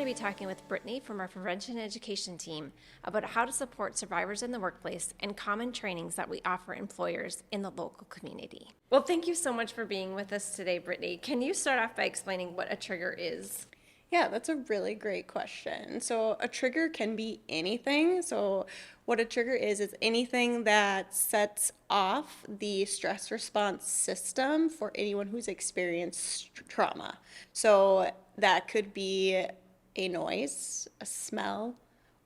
to be talking with Brittany from our prevention education team about how to support survivors in the workplace and common trainings that we offer employers in the local community. Well, thank you so much for being with us today, Brittany. Can you start off by explaining what a trigger is? Yeah, that's a really great question. So a trigger can be anything. So what a trigger is anything that sets off the stress response system for anyone who's experienced trauma. So that could be a noise, a smell,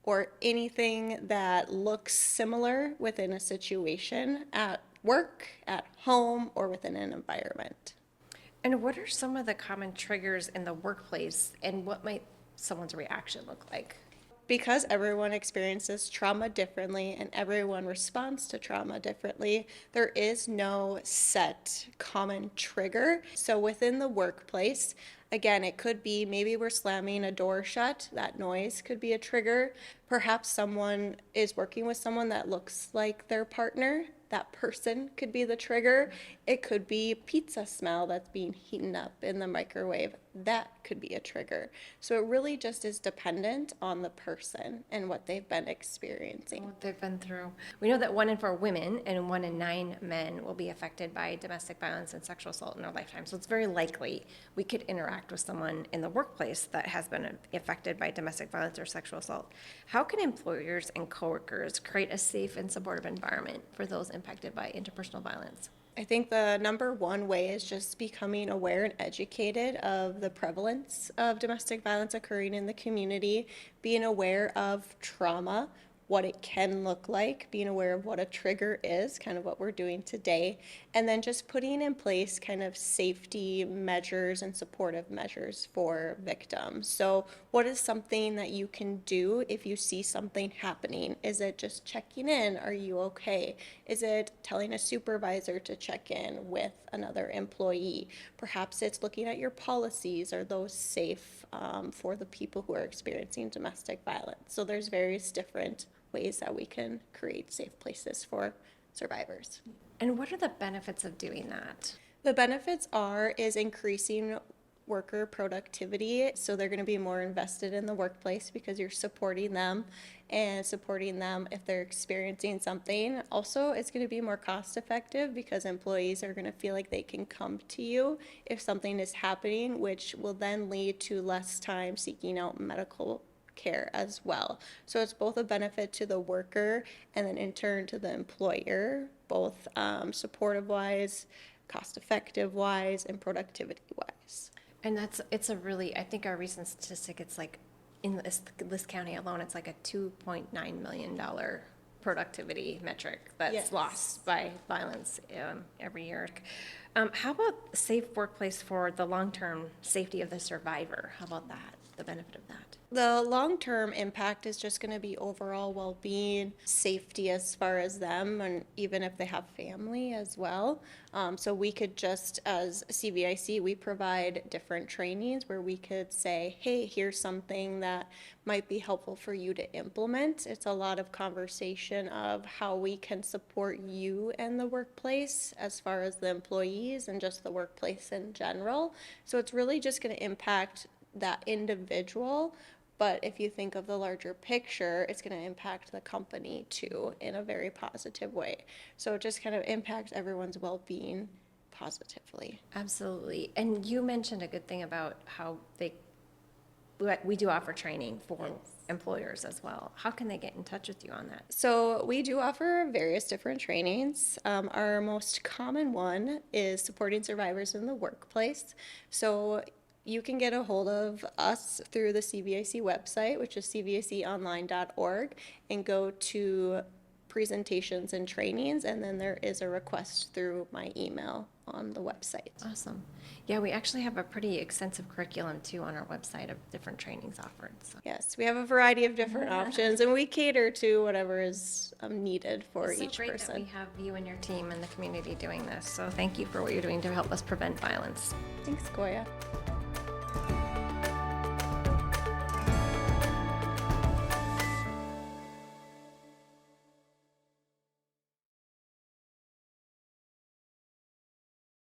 or anything that looks similar within a situation at work, at home, or within an environment. And what are some of the common triggers in the workplace, and what might someone's reaction look like? Because everyone experiences trauma differently and everyone responds to trauma differently, there is no set common trigger. So within the workplace, again, it could be maybe we're slamming a door shut. That noise could be a trigger. Perhaps someone is working with someone that looks like their partner. That person could be the trigger. It could be pizza smell that's being heated up in the microwave. That could be a trigger. So it really just is dependent on the person and what they've been experiencing. What they've been through. We know that 1 in 4 women and 1 in 9 men will be affected by domestic violence and sexual assault in their lifetime. So it's very likely we could interact with someone in the workplace that has been affected by domestic violence or sexual assault. How can employers and coworkers create a safe and supportive environment for those impacted by interpersonal violence? I think the number one way is just becoming aware and educated of the prevalence of domestic violence occurring in the community, being aware of trauma, what it can look like, being aware of what a trigger is, kind of what we're doing today, and then just putting in place kind of safety measures and supportive measures for victims. So what is something that you can do if you see something happening? Is it just checking in? Are you okay? Is it telling a supervisor to check in with another employee? Perhaps it's looking at your policies. Are those safe for the people who are experiencing domestic violence? So there's various different ways that we can create safe places for survivors. And what are the benefits of doing that? The benefits is increasing worker productivity. So they're going to be more invested in the workplace because you're supporting them and supporting them if they're experiencing something. Also, it's going to be more cost effective because employees are going to feel like they can come to you if something is happening, which will then lead to less time seeking out medical care as well. So it's both a benefit to the worker and then in turn to the employer, both supportive wise, cost effective wise, and productivity wise. And it's a really, I think our recent statistic, it's like in this county alone, it's like a $2.9 million productivity metric that's lost by violence every year. How about safe workplace for the long-term safety of the survivor? How about that, the benefit of that? The long-term impact is just going to be overall well-being, safety as far as them, and even if they have family as well. So we could just, as CVIC, we provide different trainings where we could say, hey, here's something that might be helpful for you to implement. It's a lot of conversation of how we can support you and the workplace as far as the employees and just the workplace in general. So it's really just going to impact that individual. But if you think of the larger picture, it's going to impact the company too in a very positive way. So it just kind of impacts everyone's well-being positively. Absolutely. And you mentioned a good thing about how we do offer training for employers as well. How can they get in touch with you on that? So we do offer various different trainings. Our most common one is supporting survivors in the workplace. So you can get a hold of us through the CVIC website, which is cviconline.org, and go to presentations and trainings, and then there is a request through my email on the website. Awesome. Yeah, we actually have a pretty extensive curriculum too on our website of different trainings offered. So. Yes, we have a variety of different options, and we cater to whatever is needed for each person. That we have you and your team and the community doing this. So thank you for what you're doing to help us prevent violence. Thanks, Goya.